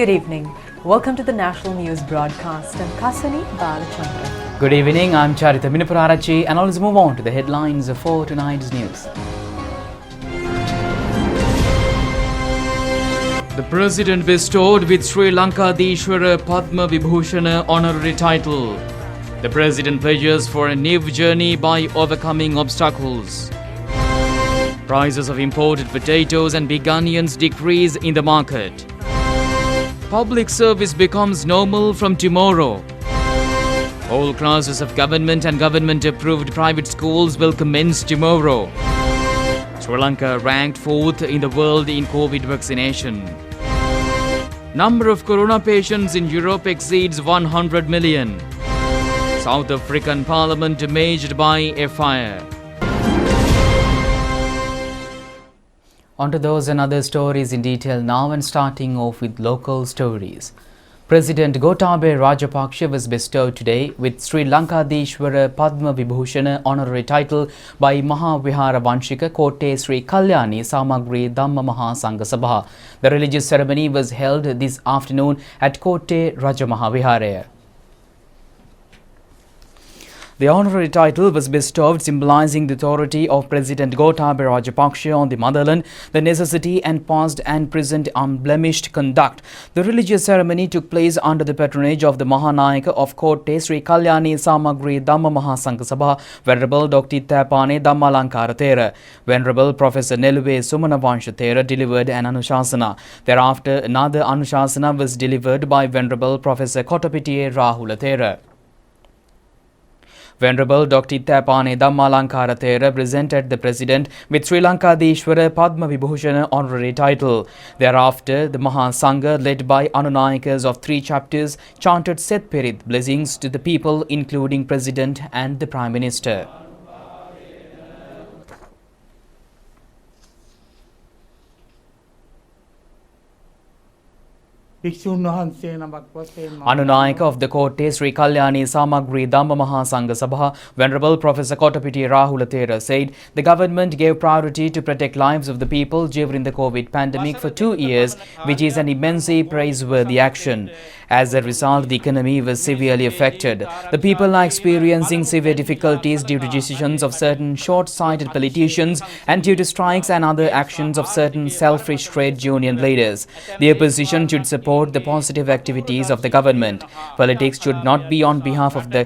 Good evening. Welcome to the National News Broadcast. I'm Kasani Balachandran. Good evening, I'm Charita Minapurarachi, and let's move on to the headlines for tonight's news. The President bestowed with Sri Lanka Dishwara Padma Vibhushana honorary title. The President pledges for a new journey by overcoming obstacles. Prices of imported potatoes and big onions decrease in the market. Public service becomes normal from tomorrow. All classes of government and government-approved private schools will commence tomorrow. Sri Lanka ranked 4th in the world in COVID vaccination. Number of corona patients in Europe exceeds 100 million. South African parliament damaged by a fire. On to those and other stories in detail now, and starting off with local stories. President Gotabaya Rajapaksa was bestowed today with Sri Lankadishwara Padma Vibhushana honorary title by Mahavihara Vanshika Kotte Sri Kalyani Samagri Dhamma Mahasangha Sabha. The religious ceremony was held this afternoon at Kotte Rajamahaviharaya. The honorary title was bestowed, symbolizing the authority of President Gotabaya Rajapaksa on the motherland, the necessity and past and present unblemished conduct. The religious ceremony took place under the patronage of the Mahanayaka of Kotte Sri Kalyani Samagri Dhamma Mahasangha Sabha, Venerable Dr. Thapane Dhammalankara Thera. Venerable Professor Neluve Sumanavansha Thera delivered an Anushasana. Thereafter, another Anushasana was delivered by Venerable Professor Kottapitiya Rahula Thera. Venerable Dr. Thapane Dhammalankara Thera presented the President with Sri Lankadishwara Padma Vibhushana honorary title. Thereafter, the Mahasangha, led by Anunayakas of 3 chapters, chanted Set Pirit blessings to the people, including President and the Prime Minister. Anunayaka of the Kotte Sri Kalyani Samagri Dhamma Mahasangha Sabha, Venerable Professor Kottapitiya Rahula Thera said the government gave priority to protect lives of the people during the COVID pandemic for 2 years, which is an immensely praiseworthy action. As a result, the economy was severely affected. The people are experiencing severe difficulties due to decisions of certain short-sighted politicians and due to strikes and other actions of certain selfish trade union leaders. The opposition should support the positive activities of the government. Politics should not be on behalf of the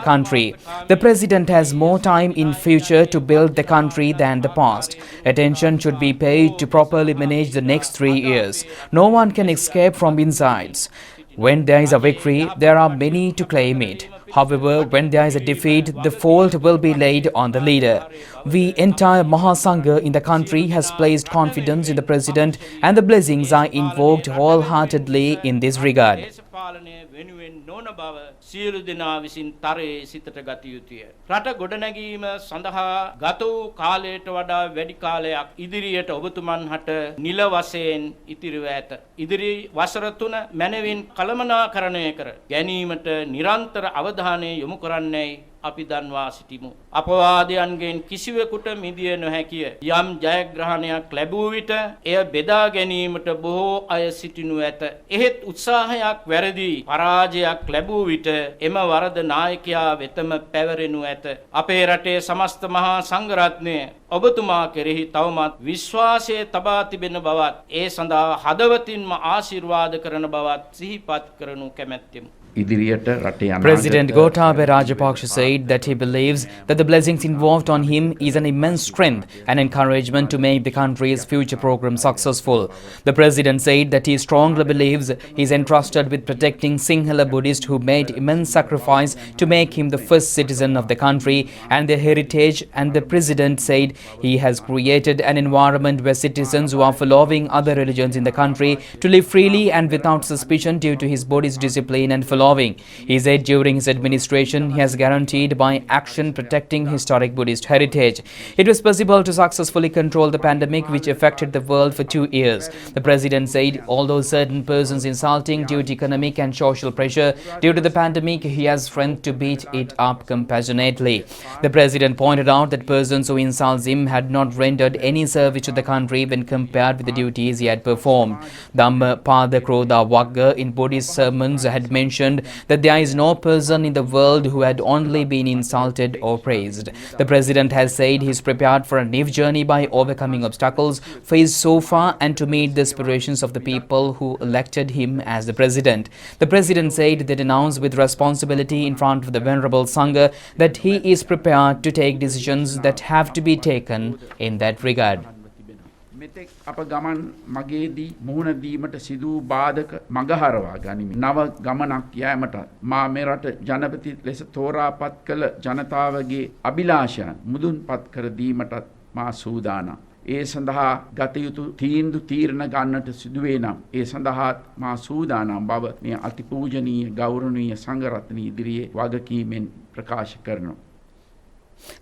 country. The President has more time in future to build the country than the past. Attention should be paid to properly manage the next 3 years. No one can escape from insides. When there is a victory, there are many to claim it. However, when there is a defeat, the fault will be laid on the leader. The entire Mahasangha in the country has placed confidence in the President, and the blessings are invoked wholeheartedly in this regard. සියලු දෙනා විසින් තරයේ සිතට ගත යුතුය. රට ගොඩනැගීම සඳහා ගත වූ කාලයට වඩා වැඩි කාලයක් ඉදිරියට ඔබතුමන් හට නිල වශයෙන් ඉතිරිව ඇත. ඉදිරි වසර 3 මැනවින් කළමනාකරණය කර ගැනීමට නිරන්තර අවධානය යොමු කරන්නේයි අපි දන්වා සිටිමු. අපවාදයන්ගෙන් කිසිවෙකුට මිදිය නොහැකිය. යම් ජයග්‍රහණයක් ලැබූ විට එය බෙදා ගැනීමට බොහෝ අය සිටිනු ඇත. එහෙත් උත්සාහයක් වැරදි පරාජයක් ලැබූ විට එම වරද නායකයා වෙතම පැවරෙනු ඇත. අපේ රටේ සමස්ත මහා සංඝරත්නය ඔබතුමා කෙරෙහි තවමත් විශ්වාසය තබා තිබෙන බවත් ඒ සඳහා හදවතින්ම ආශිර්වාද කරන බවත් සිහිපත් කරනු කැමැත්තෙමු. President Gotabaya Rajapaksa said that he believes that the blessings involved on him is an immense strength and encouragement to make the country's future program successful. The President said that he strongly believes he is entrusted with protecting Sinhala Buddhists who made immense sacrifice to make him the first citizen of the country and their heritage, and the President said he has created an environment where citizens who are following other religions in the country to live freely and without suspicion due to his Buddhist discipline and philosophy following. He said during his administration, he has guaranteed by action protecting historic Buddhist heritage. It was possible to successfully control the pandemic which affected the world for 2 years. The president said, although certain persons insulting due to economic and social pressure due to the pandemic, he has strength to beat it up compassionately. The president pointed out that persons who insult him had not rendered any service to the country when compared with the duties he had performed. Dhammapada Krodha Wagga in Buddhist sermons had mentioned that there is no person in the world who had only been insulted or praised. The president has said he is prepared for a new journey by overcoming obstacles faced so far and to meet the aspirations of the people who elected him as the president. The president said that announced with responsibility in front of the Venerable Sangha that he is prepared to take decisions that have to be taken in that regard. මෙතෙක් අප ගමන් මගේදී මුහුණ දීමට සිදු බාධක මගහරවා ගනිමි. නව ගමනක් යෑමට මා මෙරට ජනපති ලෙස තෝරාපත් කළ ජනතාවගේ අභිලාෂයන් මුදුන්පත් කර දීමටත් මා සූදානම්. ඒ සඳහා ගත යුතු තීරණ ගන්නට සිදුවේ නම් ඒ සඳහා මා සූදානම් බව මේ අතිපූජනීය ගෞරවනීය සංඝරත්නය ඉදිරියේ වගකීමෙන් ප්‍රකාශ කරනවා.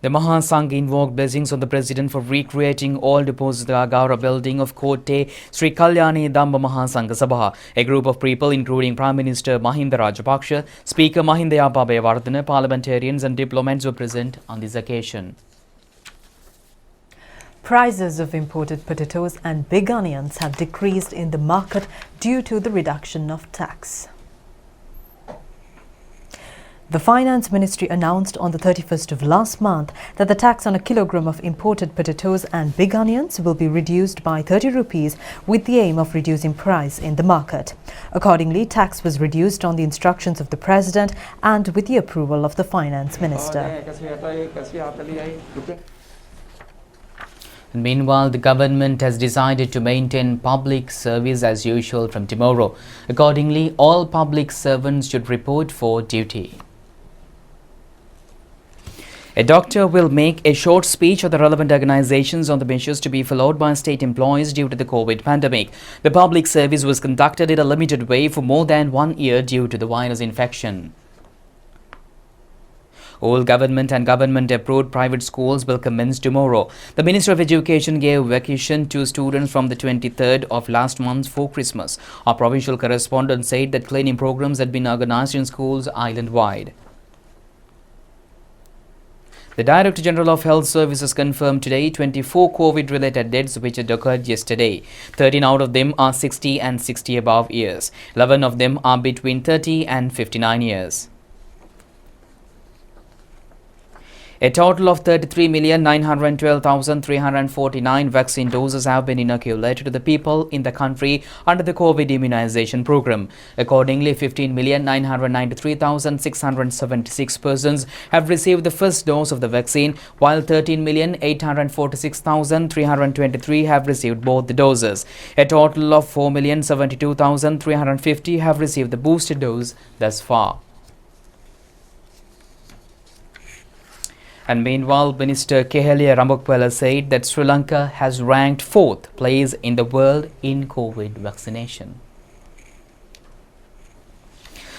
The Mahasangha invoked blessings on the president for recreating old Deposita Gaura building of Kotte Sri Kalyani Dhamma Mahasangha Sabha. A group of people including Prime Minister Mahinda Rajapaksha, Speaker Mahinda Yababewardena, parliamentarians and diplomats were present on this occasion. Prices of imported potatoes and big onions have decreased in the market due to the reduction of tax. The Finance Ministry announced on the 31st of last month that the tax on a kilogram of imported potatoes and big onions will be reduced by 30 rupees with the aim of reducing price in the market. Accordingly, tax was reduced on the instructions of the President and with the approval of the Finance Minister. And meanwhile, the government has decided to maintain public service as usual from tomorrow. Accordingly, all public servants should report for duty. A doctor will make a short speech on the relevant organizations on the measures to be followed by state employees due to the COVID pandemic. The public service was conducted in a limited way for more than 1 year due to the virus infection. All government and government-approved private schools will commence tomorrow. The Minister of Education gave vacation to students from the 23rd of last month for Christmas. Our provincial correspondent said that cleaning programs had been organized in schools island-wide. The Director General of Health Services confirmed today 24 COVID-related deaths which had occurred yesterday. 13 out of them are 60 and 60 above years. 11 of them are between 30 and 59 years. A total of 33,912,349 vaccine doses have been inoculated to the people in the country under the COVID immunization program. Accordingly, 15,993,676 persons have received the first dose of the vaccine, while 13,846,323 have received both the doses. A total of 4,072,350 have received the booster dose thus far. And meanwhile, Minister Kehelia Rambokpala said that Sri Lanka has ranked 4th place in the world in COVID vaccination.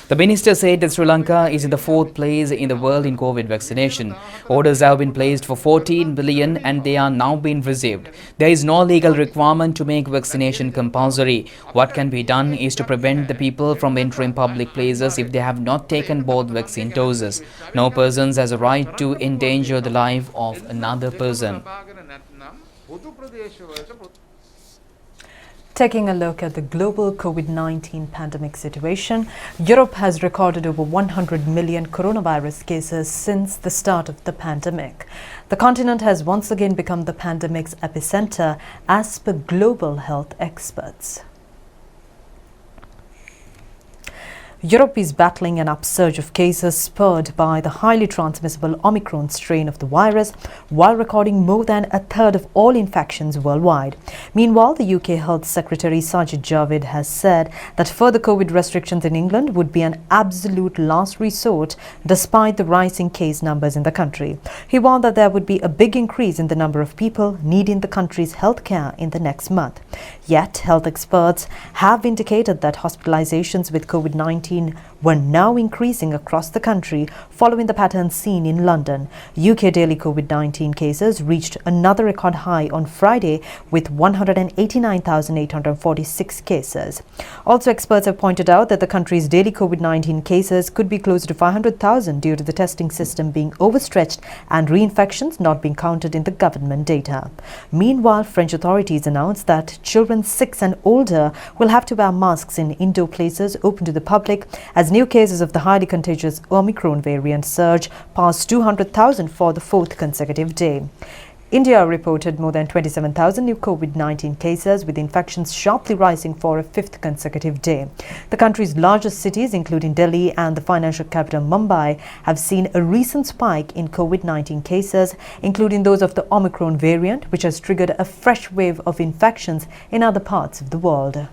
The minister said that Sri Lanka is in the 4th place in the world in COVID vaccination. Orders have been placed for 14 billion and they are now being received. There is no legal requirement to make vaccination compulsory. What can be done is to prevent the people from entering public places if they have not taken both vaccine doses. No person has a right to endanger the life of another person. Taking a look at the global COVID-19 pandemic situation, Europe has recorded over 100 million coronavirus cases since the start of the pandemic. The continent has once again become the pandemic's epicenter as per global health experts. Europe is battling an upsurge of cases spurred by the highly transmissible Omicron strain of the virus, while recording more than a third of all infections worldwide. Meanwhile, the UK Health Secretary Sajid Javid has said that further COVID restrictions in England would be an absolute last resort despite the rising case numbers in the country. He warned that there would be a big increase in the number of people needing the country's healthcare in the next month. Yet, health experts have indicated that hospitalizations with COVID-19 COVID-19 were now increasing across the country following the pattern seen in London. UK daily COVID-19 cases reached another record high on Friday with 189,846 cases. Also, experts have pointed out that the country's daily COVID-19 cases could be close to 500,000 due to the testing system being overstretched and reinfections not being counted in the government data. Meanwhile, French authorities announced that children 6 and older will have to wear masks in indoor places open to the public as new cases of the highly contagious Omicron variant surge past 200,000 for the fourth consecutive day. India reported more than 27,000 new COVID-19 cases, with infections sharply rising for a fifth consecutive day. The country's largest cities, including Delhi and the financial capital Mumbai, have seen a recent spike in COVID-19 cases, including those of the Omicron variant, which has triggered a fresh wave of infections in other parts of the world.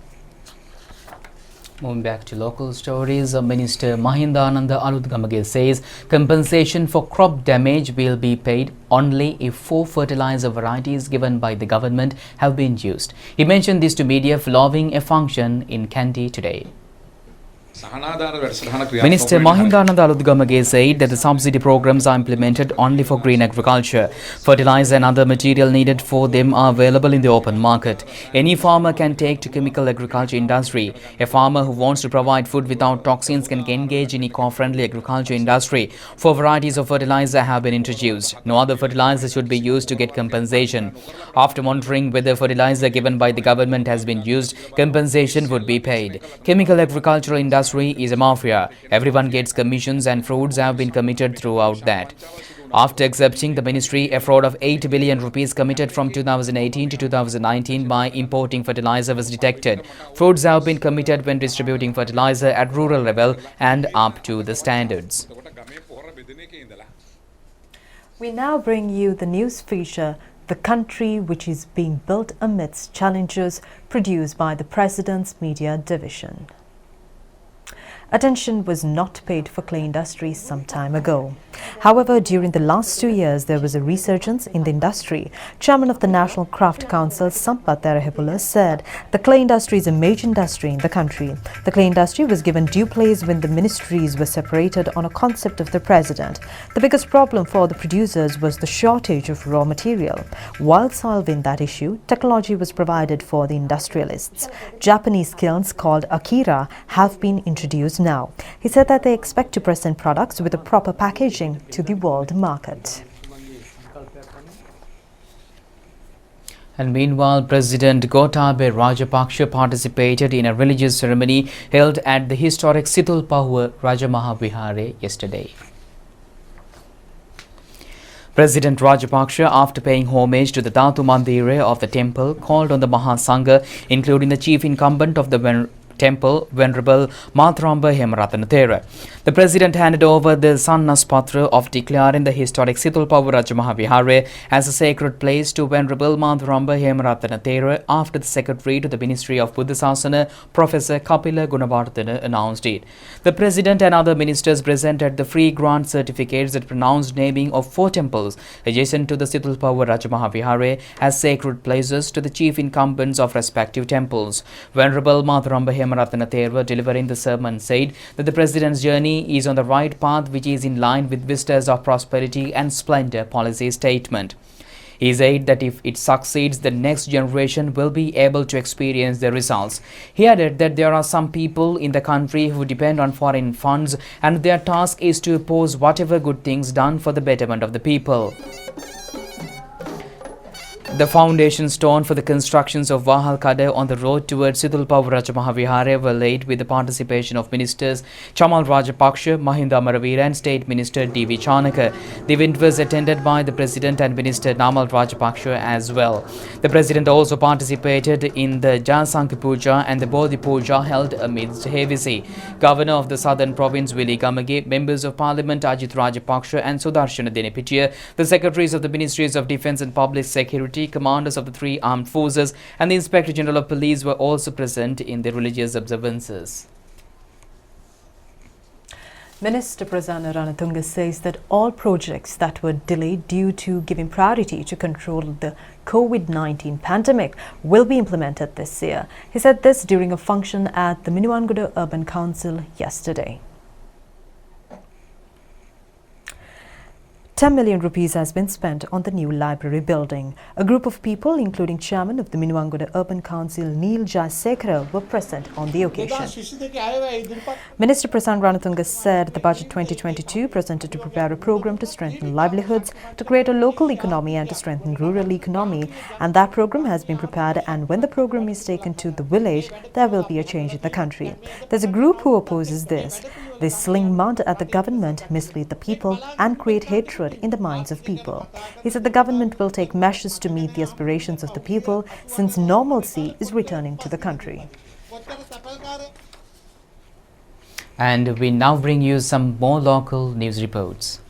Moving back to local stories, Minister Mahindananda Alutgamage says compensation for crop damage will be paid only if 4 fertilizer varieties given by the government have been used. He mentioned this to media following a function in Kandy today. Minister Mahindananda Alutgamage said that the subsidy programs are implemented only for green agriculture. Fertilizer and other material needed for them are available in the open market. Any farmer can take to chemical agriculture industry. A farmer who wants to provide food without toxins can engage in eco-friendly agriculture industry. 4 varieties of fertilizer have been introduced. No other fertilizer should be used to get compensation. After monitoring whether fertilizer given by the government has been used, compensation would be paid. Chemical agricultural industry is a mafia. Everyone gets commissions and frauds have been committed throughout that. After accepting the ministry, a fraud of 8 billion rupees committed from 2018 to 2019 by importing fertilizer was detected. Frauds have been committed when distributing fertilizer at rural level and up to the standards. We now bring you the news feature, The Country Which is Being Built Amidst Challenges, produced by the President's Media Division. Attention was not paid for clay industry some time ago. However, during the last 2 years, there was a resurgence in the industry. Chairman of the National Craft Council, Sampath Terahipula, said the clay industry is a major industry in the country. The clay industry was given due place when the ministries were separated on a concept of the president. The biggest problem for the producers was the shortage of raw material. While solving that issue, technology was provided for the industrialists. Japanese kilns called Akira have been introduced now. He said that they expect to present products with a proper packaging to the world market. And meanwhile, President Gotabaya Rajapaksa participated in a religious ceremony held at the historic Situlpahua Rajamahavihare yesterday. President Rajapaksa, after paying homage to the Dhatu Mandira of the temple, called on the Mahasangha, including the chief incumbent of the temple, Venerable Mathramba Hemarathanathera. The President handed over the Sannas Patra of declaring the historic Situlpahua Rajamahavihare as a sacred place to Venerable Mathramba Hemarathanathera after the Secretary to the Ministry of Buddhasasana, Professor Kapila Gunawardena, announced it. The President and other ministers presented the free grant certificates that pronounced naming of 4 temples adjacent to the Situlpahua Rajamahavihare as sacred places to the chief incumbents of respective temples. Venerable Mathramba Hemarathanathera, delivering the sermon, said that the President's journey is on the right path, which is in line with vistas of prosperity and splendor policy statement. He said that if it succeeds, the next generation will be able to experience the results. He added that there are some people in the country who depend on foreign funds and their task is to oppose whatever good things done for the betterment of the people. The foundation stone for the constructions of Wahal Kada on the road towards Situlpahua Rajamahavihare were laid with the participation of Ministers Chamal Rajapaksha, Mahinda Amaravira and State Minister D.V. Chanaka. The event was attended by the President and Minister Namal Rajapaksha as well. The President also participated in the Jasanki Puja and the Bodhi Puja held amidst heavy sea. Governor of the Southern Province Willie Gamage, Members of Parliament Ajit Rajapaksha and Sudarshana Denepitiya, the Secretaries of the Ministries of Defence and Public Security, commanders of the 3 armed forces and the Inspector General of Police were also present in the religious observances. Minister Prasanna Ranatunga says that all projects that were delayed due to giving priority to control the COVID-19 pandemic will be implemented this year. He said this during a function at the Minuwanguda Urban Council yesterday. 10 million rupees has been spent on the new library building. A group of people, including Chairman of the Minuwanguda Urban Council, Neil Jayasekara, were present on the occasion. Minister Prasanna Ranatunga said the budget 2022 presented to prepare a program to strengthen livelihoods, to create a local economy and to strengthen rural economy, and that program has been prepared, and when the program is taken to the village, there will be a change in the country. There's a group who opposes this. They sling mud at the government, mislead the people and create hatred in the minds of people. He said the government will take measures to meet the aspirations of the people since normalcy is returning to the country. And we now bring you some more local news reports.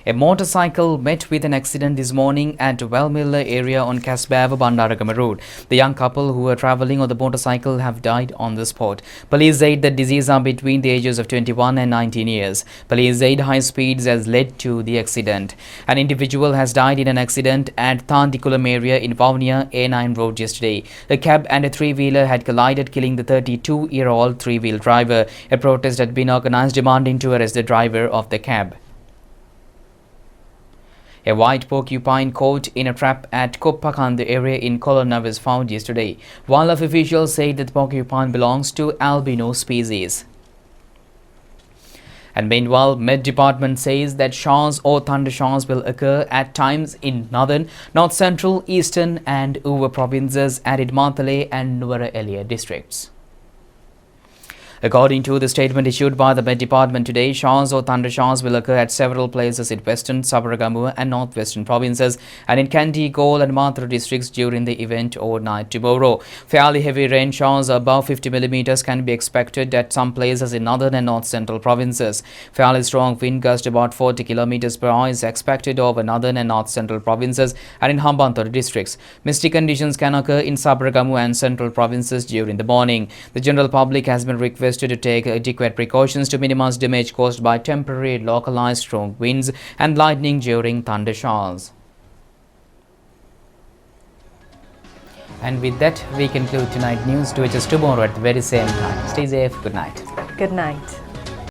A motorcycle met with an accident this morning at Wellmiller area on Casbava Bandaragama Road. The young couple who were travelling on the motorcycle have died on the spot. Police said the deceased are between the ages of 21 and 19 years. Police said high speeds has led to the accident. An individual has died in an accident at Thandikulam area in Vavuniya A9 road yesterday. A cab and a three-wheeler had collided, killing the 32-year-old three-wheel driver. A protest had been organised demanding to arrest the driver of the cab. A white porcupine caught in a trap at Koppakandu area in Kolonna was found yesterday. Wildlife officials say that the porcupine belongs to albino species. And meanwhile, Met Department says that showers or thunder showers will occur at times in northern, north central, eastern and Uva provinces and in Matale and Nuwara Eliya districts. According to the statement issued by the Met Department today, showers or thunder showers will occur at several places in western, Sabaragamuwa and northwestern provinces and in Kandy, Galle and Mathura districts during the event overnight tomorrow. Fairly heavy rain showers above 50 mm can be expected at some places in northern and north central provinces. Fairly strong wind gust about 40 km per hour is expected over northern and north central provinces and in Hambantota districts. Misty conditions can occur in Sabaragamuwa and central provinces during the morning. The general public has been requested to take adequate precautions to minimize damage caused by temporary localized strong winds and lightning during thunder showers. And with that, we conclude tonight's news. Do it just tomorrow at the very same time. Stay safe. Good night. Good night.